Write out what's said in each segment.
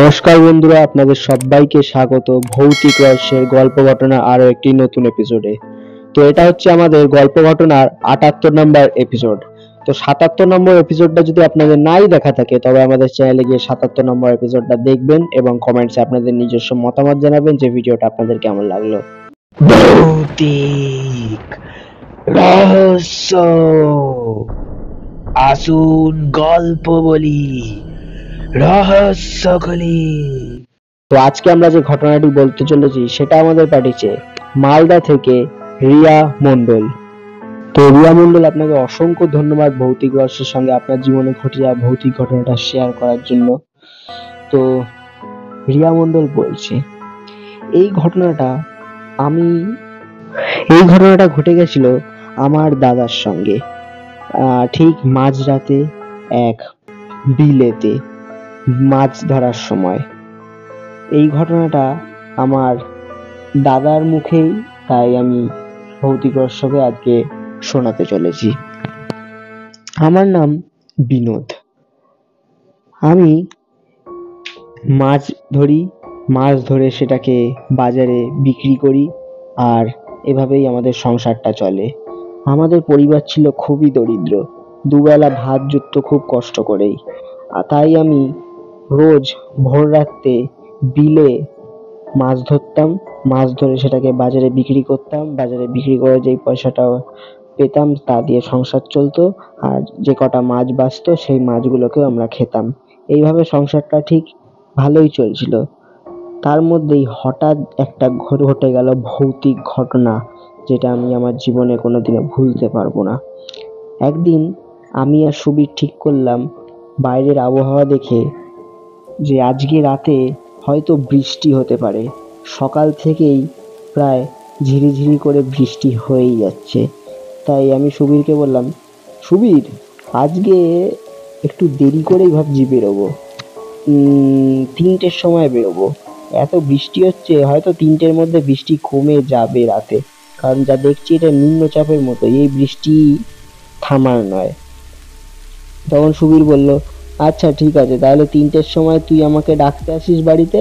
নমস্কার বন্ধুরা, আপনাদের সবাইকে স্বাগত ভৌতিক রহস্যের গল্প ঘটনা আরো একটি নতুন এপিসোডে। তো এটা হচ্ছে আমাদের গল্প ঘটনার 78 নম্বর এপিসোড। তো 77 নম্বর এপিসোডটা যদি আপনাদের নাই দেখা থাকে তবে আমাদের চ্যানেলে গিয়ে 77 নম্বর এপিসোডটা দেখবেন এবং কমেন্টসে আপনাদের নিজস্ব মতামত জানাবেন যে ভিডিওটা আপনাদের কেমন লাগলো। ভৌতিক রহস্য, আসুন গল্প বলি, রহস্য খুলি। তো আজকে আমরা যে ঘটনাটি বলতে চলেছি সেটা আমাদের পাঠিয়েছে মালদা থেকে রিয়া মণ্ডল। তো রিয়া মণ্ডল, আপনাকে অসংখ্য ধন্যবাদ ভৌতিক রহস্যের সঙ্গে আপনার জীবনে ঘটে যাওয়া ভৌতিক ঘটনাটা শেয়ার করার জন্য। তো রিয়া মণ্ডল বলছে, এই ঘটনাটা ঘটে গেছিল আমার দাদার সঙ্গে ঠিক মাঝরাতে এক বিলেতে মাছ ধরার সময়। এই ঘটনাটা আমার দাদার মুখেই, তাই আমি ভৌতিক রহস্যকে আজকে শোনাতে চলেছি। আমার নাম বিনোদ। আমি মাছ ধরে সেটাকে বাজারে বিক্রি করি, আর এভাবেই আমাদের সংসারটা চলে। আমাদের পরিবার ছিল খুবই দরিদ্র, দুবেলা ভাত জুটতো খুব কষ্ট করেই। তাই আমি রোজ ভোর রাতে বিলে মাছ ধরতাম, মাছ ধরে সেটাকে বাজারে বিক্রি করতাম। বাজারে বিক্রি করে যেই পয়সাটা পেতাম তা দিয়ে সংসার চলতো, আর যে কটা মাছ বাঁচতো সেই মাছগুলোকেও আমরা খেতাম। এইভাবে সংসারটা ঠিক ভালোই চলছিল। তার মধ্যেই হঠাৎ একটা ঘটে গেল ভৌতিক ঘটনা, যেটা আমি আমার জীবনে কোনোদিনও ভুলতে পারবো না। একদিন আমি আর সুবীর ঠিক করলাম বাইরের আবহাওয়া দেখে যে আজকে রাতে হয়তো বৃষ্টি হতে পারে। সকাল থেকেই প্রায় ঝিরিঝিরি করে বৃষ্টি হয়েই যাচ্ছে। তাই আমি সুবীরকে বললাম, সুবীর, আজকে একটু দেরি করেই ভাবছি বেরোবো, 3টের সময় বেরোবো। এত বৃষ্টি হচ্ছে, হয়তো 3টের মধ্যে বৃষ্টি কমে যাবে রাতে, কারণ যা দেখছি এটা নিম্নচাপের মতো, এই বৃষ্টি থামার নয়। তখন সুবীর বলল, আচ্ছা ঠিক আছে, তাহলে 3টের সময় তুই আমাকে ডাকতে আসিস বাড়িতে,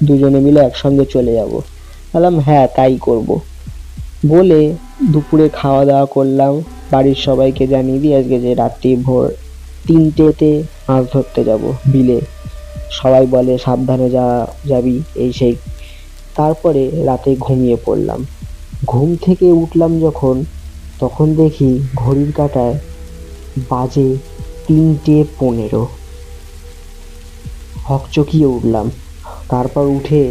দুজনে মিলে একসঙ্গে চলে যাব। বললাম হ্যাঁ তাই করব। বলে দুপুরে খাওয়া দাওয়া করলাম, বাড়ির সবাইকে জানিয়ে দিই আজকে যে রাত্রি ভোর 3টেতে মাছ ধরতে যাব বিলে। সবাই বলে সাবধানে যাবি, এই সেই। তারপরে রাতে ঘুমিয়ে পড়লাম। ঘুম থেকে উঠলাম যখন, তখন দেখি ঘড়ির কাঁটায় বাজে 3:15। হকচকিয়ে উঠলাম। তারপর উঠে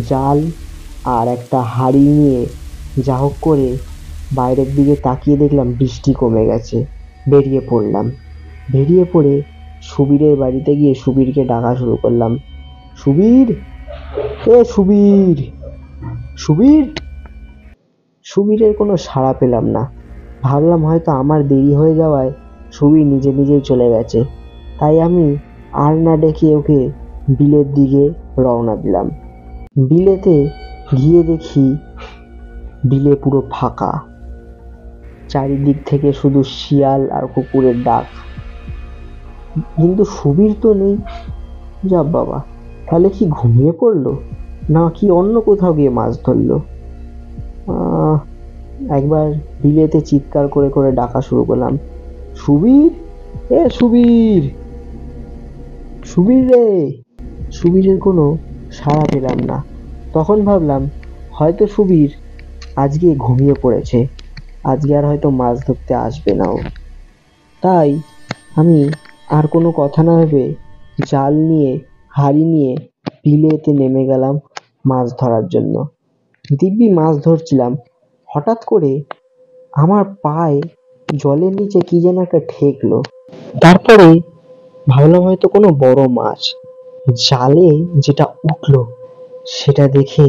জাল আর একটা হাঁড়ি নিয়ে যা হোক করে বাইরের দিকে তাকিয়ে দেখলাম বৃষ্টি কমে গেছে। বেরিয়ে পড়ে সুবীরের বাড়িতে গিয়ে সুবীরকে ডাকা শুরু করলাম, সুবীর, এ সুবীর, সুবীর। সুবীরের কোনো সাড়া পেলাম না। ভাবলাম হয়তো আমার দেরি হয়ে যাওয়ায় সুবীর নিজেই চলে গেছে। তাই আমি আর না ডেকে ওকে বিলের দিকে রওনা দিলাম। বিলেতে গিয়ে দেখি বিলে পুরো ফাঁকা, চারিদিক থেকে শুধু শিয়াল আর কুকুরের ডাক, কিন্তু সুবীর তো নেই। যা বাবা, তাহলে কি ঘুমিয়ে পড়লো না কি অন্য কোথাও গিয়ে মাছ ধরলো? একবার বিলেতে চিৎকার করে করে ডাকা শুরু করলাম, সুবীর, এ সুবীর, সুবীর রে। সুবীরের কোনো সাড়া পেলাম না। তখন ভাবলাম হয়তো সুবীর আজকে ঘুমিয়ে পড়েছে, আজকে আর হয়তো মাছ ধরতে আসবে না ও। তাই আমি আর কোনো কথা না ভেবে জাল নিয়ে, হাঁড়ি নিয়ে বিলেতে নেমে গেলাম মাছ ধরার জন্য। দিব্যি মাছ ধরছিলাম, হঠাৎ করে আমার পায়ে জলের নিচে কি যেন একটা ঠেকলো। তারপরে ভাবলাম হয়তো কোনো বড় মাছ। জালে যেটা উঠলো সেটা দেখে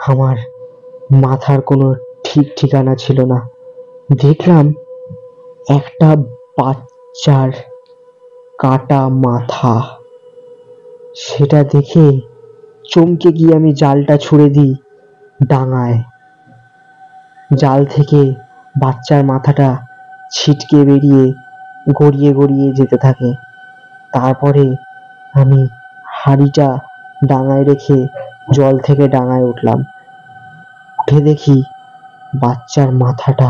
আমার মাথার কোনো ঠিক ঠিকানা ছিল না। দেখলাম একটা বাচ্চার কাটা মাথা। সেটা দেখে চমকে গিয়ে আমি জালটা ছুঁড়ে দিই ডাঙায়। জাল থেকে বাচ্চার মাথাটা ছিটকে বেরিয়ে গড়িয়ে যেতে থাকে। তারপরে আমি হাঁড়িটা ডাঙায় রেখে জল থেকে ডাঙায় উঠলাম। উঠে দেখি বাচ্চার মাথাটা,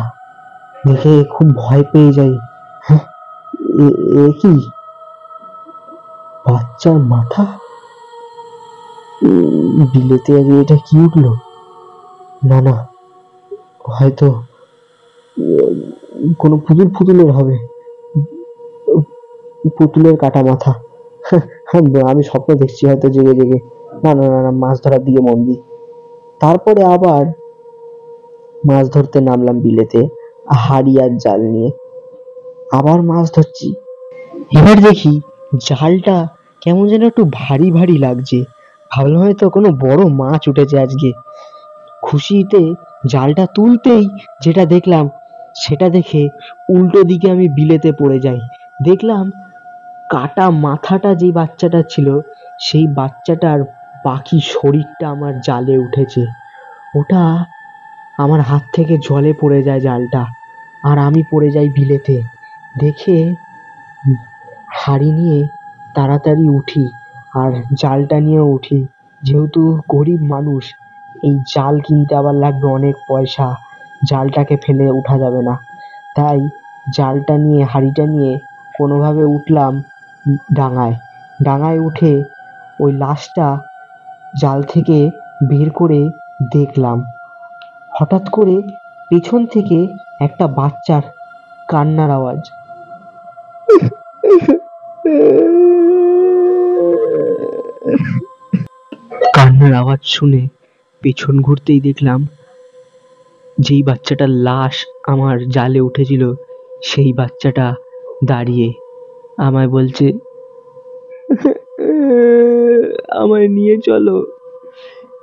দেখে খুব ভয় পেয়ে যাই। হ্যাঁ, এ কি বাচ্চার মাথা? বিলেতে আজ এটা কি উঠলো? না না, হয়তো কোনো পুতুলের হবে, পুতুলের কাটা মাথা। আমি স্বপ্ন দেখছি হয়তো জেগে জেগে। না না না না, মাছ ধরার দিকে মন দিই। তারপরে আবার মাছ ধরতে নামলাম বিলেতে, হাড়ি আর জাল নিয়ে। আবার মাছ ধরছি। এবার দেখি জালটা কেমন যেন একটু ভারী ভারী লাগছে। ভাবলাম হয়তো কোনো বড় মাছ উঠেছে আজকে। খুশিতে জালটা তুলতেই যেটা দেখলাম, সেটা দেখে উল্টো দিকে আমি বিলেতে পড়ে যাই। দেখলাম কাটা মাথাটা যে বাচ্চাটা ছিল, সেই বাচ্চাটার বাকি শরীরটা আমার জালে উঠেছে। ওটা আমার হাত থেকে জলে পড়ে যায় জালটা, আর আমি পড়ে যাই বিলেতে। দেখে হাঁড়ি নিয়ে তাড়াতাড়ি উঠি, আর জালটা নিয়েও উঠি। যেহেতু গরিব মানুষ, এই জাল কিনতে আবার লাগবে অনেক পয়সা, জালটাকে ফেলে উঠা যাবে না। তাই জালটা নিয়ে, হাঁড়িটা নিয়ে কোনোভাবে উঠলাম ডাঙায়। ডাঙায় উঠে ওই লাশটা জাল থেকে বের করে দেখলাম। হঠাৎ করে পেছন থেকে একটা বাচ্চার কান্নার আওয়াজ। কান্নার আওয়াজ শুনে পেছন ঘুরতেই দেখলাম যেই বাচ্চাটার লাশ আমার জালে উঠেছিল, সেই বাচ্চাটা দাঁড়িয়ে আমায় বলছে, আমায় নিয়ে চলো,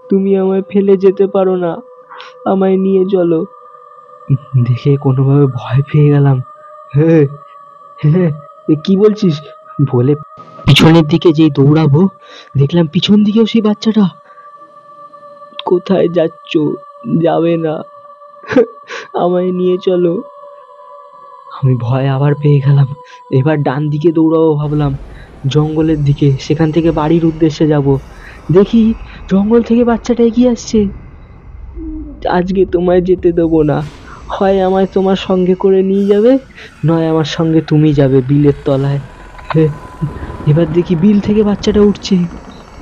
তুমি আমায় ফেলে যেতে পারো না, আমায় নিয়ে চলো। দেখে কোনোভাবে ভয় পেয়ে গেলাম। হ্যাঁ হ্যাঁ, কি বলছিস বলে পিছনের দিকে যেই দৌড়াবো, দেখলাম পিছন দিকেও সেই বাচ্চাটা। কোথায় যাচ্ছ? যাবে না, আমায় নিয়ে চলো। আমি ভয় আবার পেয়ে গেলাম। এবার ডান দিকে দৌড়াবো ভাবলাম, জঙ্গলের দিকে, সেখান থেকে বাড়ির উদ্দেশ্যে যাব। দেখি জঙ্গল থেকে বাচ্চাটা এগিয়ে আসছে। আজকে তোমায় যেতে দেবো না, হয় আমায় তোমার সঙ্গে করে নিয়ে যাবে, নয় আমার সঙ্গে তুমি যাবে বিলের তলায়। এবার দেখি বিল থেকে বাচ্চাটা উঠছে।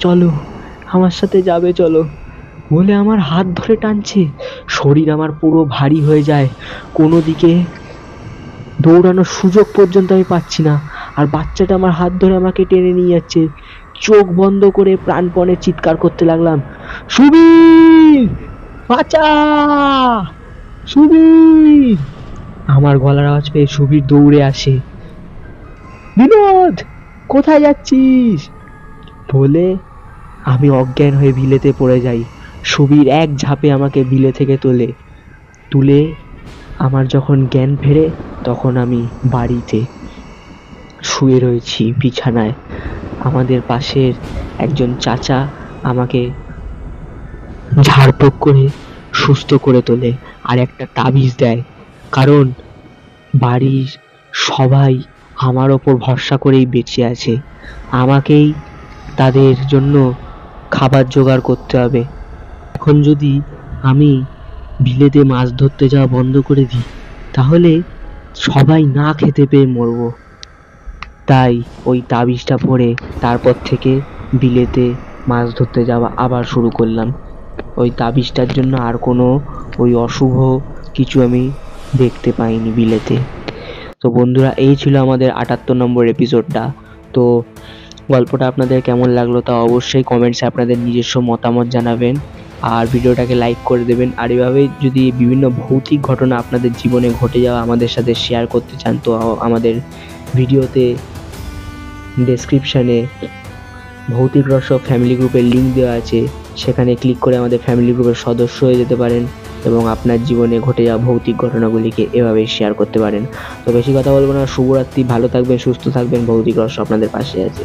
চলো, আমার সাথে যাবে, চলো বলে আমার হাত ধরে টানছে। শরীর আমার পুরো ভারী হয়ে যায়, কোনো দিকে দৌড়ানোর সুযোগ পর্যন্ত আমি পাচ্ছি না। আর বাচ্চাটা আমার হাত ধরে আমাকে টেনে নিয়ে যাচ্ছে। চোখ বন্ধ করে প্রাণপণে চিৎকার করতে লাগলাম, সুবীর বাঁচা, সুবীর। আমার গলার আওয়াজ পেয়ে সুবীর দৌড়ে আসে। বিনোদ, কোথায় যাচ্ছিস বলে আমি অজ্ঞান হয়ে বিলেতে পড়ে যাই। সুবীর এক ঝাঁপে আমাকে বিলে থেকে তুলে আমার যখন জ্ঞান ফেরে, তখন আমি বাড়িতে শুয়ে রয়েছি বিছানায়। আমাদের পাশের একজন চাচা আমাকে ঝাড়ফুঁক করে সুস্থ করে তোলে আর একটা তাবিজ দেয়, কারণ বাড়ির সবাই আমার ওপর ভরসা করেই বেঁচে আছে। আমাকেই তাদের জন্য খাবার জোগাড় করতে হবে। এখন যদি আমি বিলেতে মাছ ধরতে যাওয়া বন্ধ করে দিই, তাহলে সবাই না খেতে পেয়ে মরবো। তাই ওই তাবিজটা পড়ে তারপর থেকে বিলেতে মাছ ধরতে যাওয়া আবার শুরু করলাম। ওই তাবিজটার জন্য আর কোনো ওই অশুভ কিছু আমি দেখতে পাইনি বিলেতে। তো বন্ধুরা, এই ছিল আমাদের ৭৮ নম্বর এপিসোডটা। তো গল্পটা আপনাদের কেমন লাগলো তা অবশ্যই কমেন্টসে আপনাদের নিজস্ব মতামত জানাবেন, আর ভিডিওটাকে লাইক করে দেবেন। আর এভাবেই যদি বিভিন্ন ভৌতিক ঘটনা আপনাদের জীবনে ঘটে যাওয়া আমাদের সাথে শেয়ার করতে চান, তো আমাদের ভিডিওতে ডেসক্রিপশানে ভৌতিক রহস্য ফ্যামিলি গ্রুপের লিঙ্ক দেওয়া আছে, সেখানে ক্লিক করে আমাদের ফ্যামিলি গ্রুপের সদস্য হয়ে যেতে পারেন এবং আপনার জীবনে ঘটে যাওয়া ভৌতিক ঘটনাগুলিকে এভাবেই শেয়ার করতে পারেন। তো বেশি কথা বলবো না, শুভরাত্রি, ভালো থাকবেন, সুস্থ থাকবেন, ভৌতিক রহস্য আপনাদের পাশে আছে।